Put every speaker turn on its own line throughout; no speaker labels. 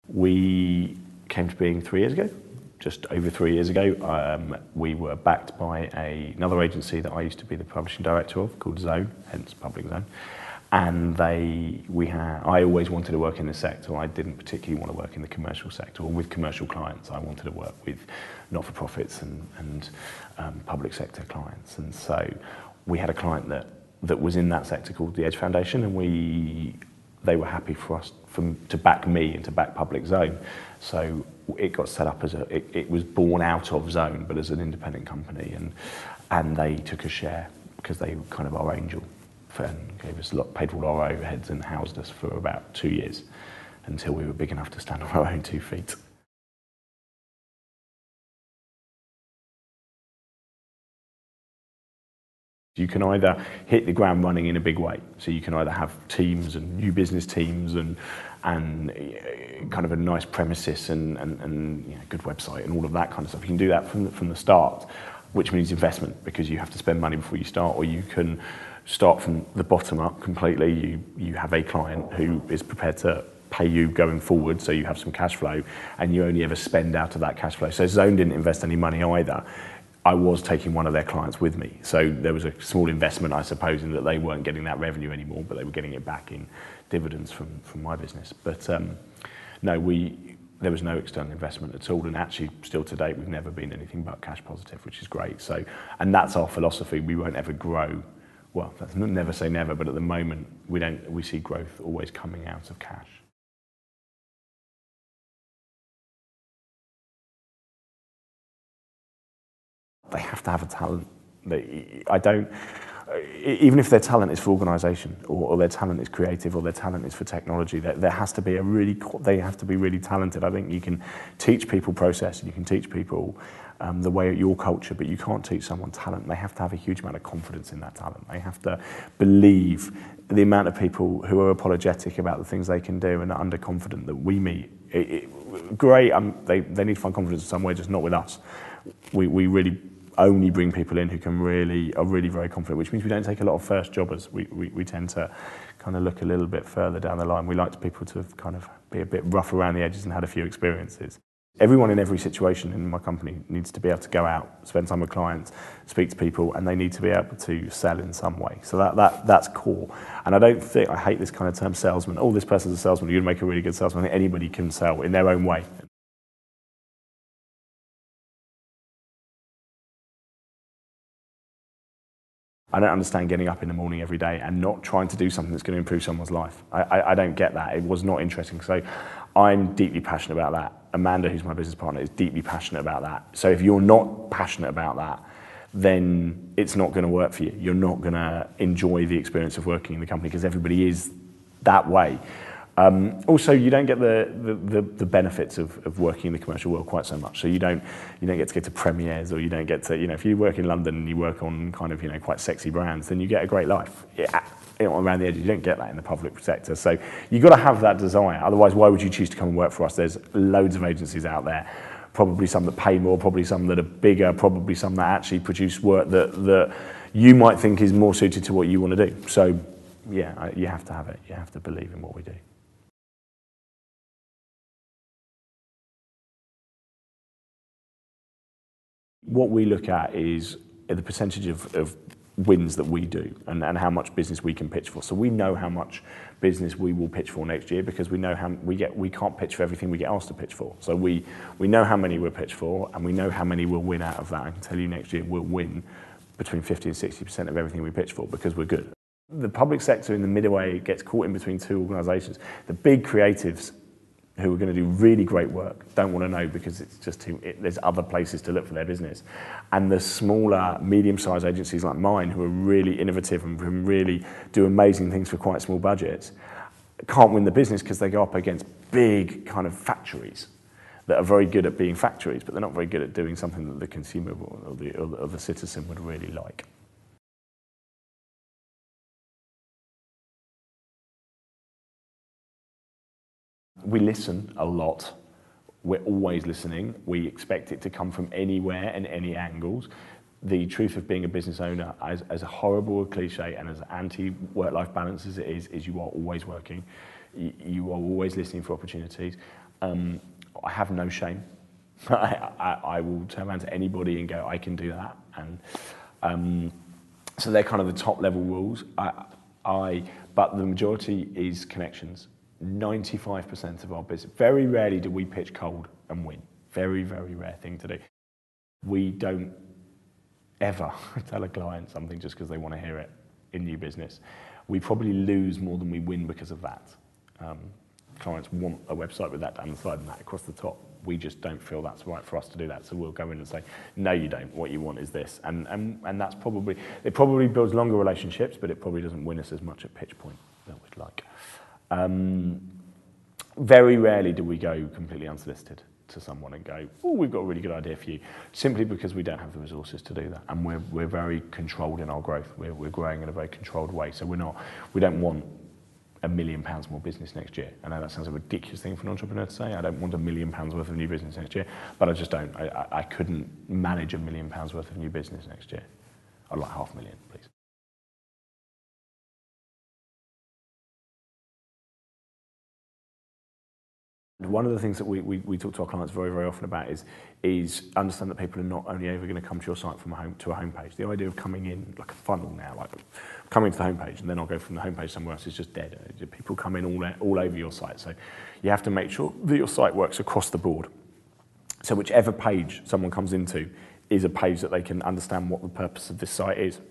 We came to being 3 years ago, just over 3 years ago. We were backed by another agency that I used to be the publishing director of, called Zone, hence Public Zone. And I always wanted to work in this sector. I didn't particularly want to work in the commercial sector or with commercial clients. I wanted to work with not-for-profits and public sector clients. And so we had a client that was in that sector called the Edge Foundation, and they were happy for us to back me and to back Public Zone. So it got set up it was born out of Zone, but as an independent company, and they took a share because they were kind of our angel and gave us paid for all our overheads and housed us for about 2 years until we were big enough to stand on our own 2 feet. You can either hit the ground running in a big way, so you can either have teams and new business teams and kind of a nice premises and good website and all of that kind of stuff. You can do that from the start, which means investment because you have to spend money before you start, or you can start from the bottom up completely. You have a client who is prepared to pay you going forward, so you have some cash flow, and you only ever spend out of that cash flow. So Zone didn't invest any money either. I was taking one of their clients with me. So there was a small investment, I suppose, in that they weren't getting that revenue anymore, but they were getting it back in dividends from my business. But no, there was no external investment at all. And actually, still to date, we've never been anything but cash positive, which is great. So, and that's our philosophy. We won't ever grow. Well, that's never say never, but at the moment, we see growth always coming out of cash. They have to have a talent. Even if their talent is for organisation, or their talent is creative, or their talent is for technology, there has to be they have to be really talented. I think you can teach people process, and you can teach people the way at your culture, but you can't teach someone talent. They have to have a huge amount of confidence in that talent. They have to believe. The amount of people who are apologetic about the things they can do and are underconfident that we meet, great. They need to find confidence somewhere, just not with us. We really only bring people in who are really very confident, which means we don't take a lot of first jobbers. We tend to kind of look a little bit further down the line. We like people to kind of be a bit rough around the edges and had a few experiences. Everyone in every situation in my company needs to be able to go out, spend time with clients, speak to people, and they need to be able to sell in some way. So that's core. And I hate this kind of term salesman. Oh, this person's a salesman, you're going to make a really good salesman. I think anybody can sell in their own way. I don't understand getting up in the morning every day and not trying to do something that's going to improve someone's life. I don't get that. It was not interesting. So I'm deeply passionate about that. Amanda, who's my business partner, is deeply passionate about that. So if you're not passionate about that, then it's not going to work for you. You're not going to enjoy the experience of working in the company because everybody is that way. Also, you don't get the benefits of working in the commercial world quite so much. So you don't get to go to premieres, or you don't get to, if you work in London and you work on kind of, quite sexy brands, then you get a great life. Yeah, around the edges, you don't get that in the public sector. So you've got to have that desire. Otherwise, why would you choose to come and work for us? There's loads of agencies out there, probably some that pay more, probably some that are bigger, probably some that actually produce work that you might think is more suited to what you want to do. So yeah, you have to have it. You have to believe in what we do. What we look at is the percentage of wins that we do and how much business we can pitch for. So we know how much business we will pitch for next year because we know how we can't pitch for everything we get asked to pitch for. So we know how many we'll pitch for, and we know how many we'll win out of that. I can tell you next year we'll win between 50 and 60% of everything we pitch for because we're good. The public sector in the midway gets caught in between two organisations. The big creatives who are going to do really great work don't want to know because it's just there's other places to look for their business. And the smaller, medium-sized agencies like mine who are really innovative and can really do amazing things for quite small budgets can't win the business because they go up against big kind of factories that are very good at being factories, but they're not very good at doing something that the consumer or the citizen would really like. We listen a lot. We're always listening. We expect it to come from anywhere and any angles. The truth of being a business owner, as a horrible cliche and as anti-work-life balance as it is you are always working. You are always listening for opportunities. I have no shame. I will turn around to anybody and go, I can do that. And so they're kind of the top level rules. But the majority is connections. 95% of our business. Very rarely do we pitch cold and win. Very, very rare thing to do. We don't ever tell a client something just because they want to hear it in new business. We probably lose more than we win because of that. Clients want a website with that down the side and that across the top. We just don't feel that's right for us to do that. So we'll go in and say, no, you don't. What you want is this. And that's probably, it probably builds longer relationships, but it probably doesn't win us as much at pitch point that we'd like. Very rarely do we go completely unsolicited to someone and go, oh, we've got a really good idea for you, simply because we don't have the resources to do that. And we're very controlled in our growth. We're growing in a very controlled way. So we don't want £1 million more business next year. I know that sounds a ridiculous thing for an entrepreneur to say. I don't want £1 million worth of new business next year, but I just don't. I couldn't manage £1 million worth of new business next year. I'd like £500,000, please. One of the things that we talk to our clients very, very often about is understand that people are not only ever going to come to your site from a homepage. The idea of coming in like a funnel now, like coming to the homepage and then I'll go from the homepage somewhere else is just dead. People come in all over your site. So you have to make sure that your site works across the board. So whichever page someone comes into is a page that they can understand what the purpose of this site is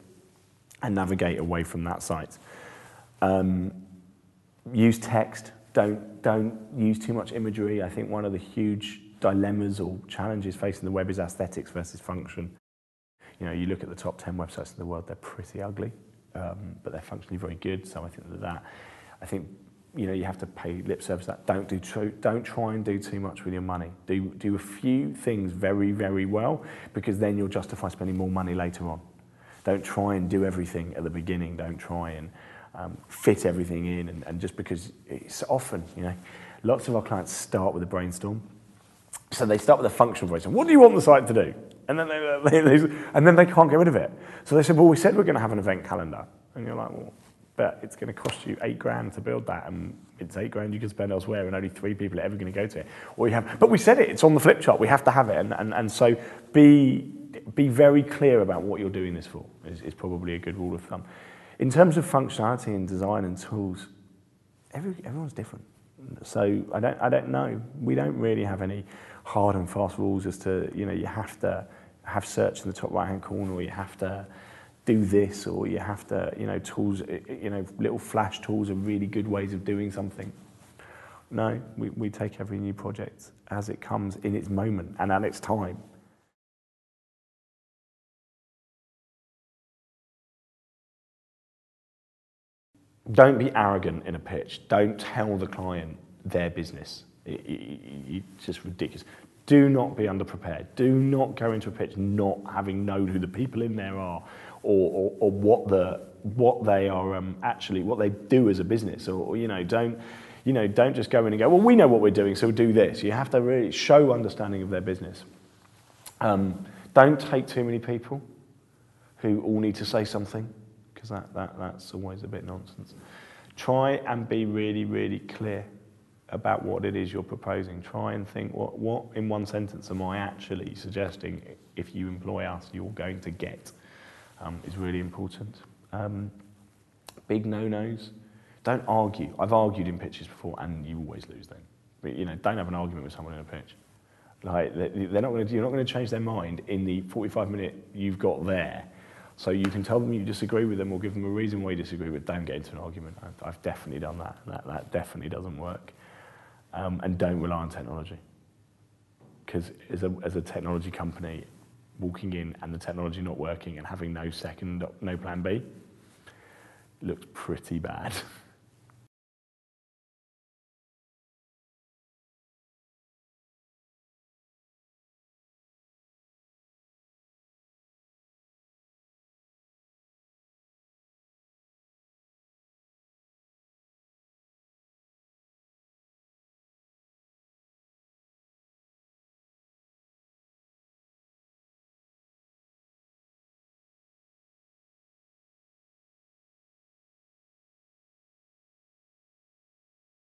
and navigate away from that site. Use text. Don't use too much imagery. I think one of the huge dilemmas or challenges facing the web is aesthetics versus function. You know, you look at the top 10 websites in the world, they're pretty ugly, but they're functionally very good. So I think you know, you have to pay lip service to that. Don't try and do too much with your money. Do a few things very, very well, because then you'll justify spending more money later on. Don't try and do everything at the beginning. Don't try and fit everything in, and just because it's often, you know, lots of our clients start with a brainstorm. So they start with a functional brainstorm. What do you want the site to do? And then they can't get rid of it. So they said, well, we said we're going to have an event calendar. And you're like, well, but it's going to cost you $8,000 to build that, and it's $8,000 you can spend elsewhere, and only 3 people are ever going to go to it. Or you have, but we said it's on the flip chart. We have to have it, and so be very clear about what you're doing this for. Is probably a good rule of thumb. In terms of functionality and design and tools, everyone's different. So I don't know. We don't really have any hard and fast rules as to, you know, you have to have search in the top right hand corner, or you have to do this, or you have to, you know, tools, you know, little flash tools are really good ways of doing something. No, we take every new project as it comes in its moment and at its time. Don't be arrogant in a pitch. Don't tell the client their business. It's just ridiculous. Do not be underprepared. Do not go into a pitch not having known who the people in there are, or what they are actually, what they do as a business, or don't just go in and go, well, we know what we're doing, so we'll do this. You have to really show understanding of their business. Don't take too many people who all need to say something, because that's always a bit nonsense. Try and be really, really clear about what it is you're proposing. Try and think, what in one sentence am I actually suggesting, if you employ us, you're going to get, is really important. Big no-nos. Don't argue. I've argued in pitches before, and you always lose then. But, you know, don't have an argument with someone in a pitch. Like, you're not going to change their mind in the 45-minute you've got there. So you can tell them you disagree with them, or give them a reason why you disagree, but don't get into an argument. I've definitely done that. That definitely doesn't work. And don't rely on technology. Because as a technology company, walking in and the technology not working and having no plan B looks pretty bad.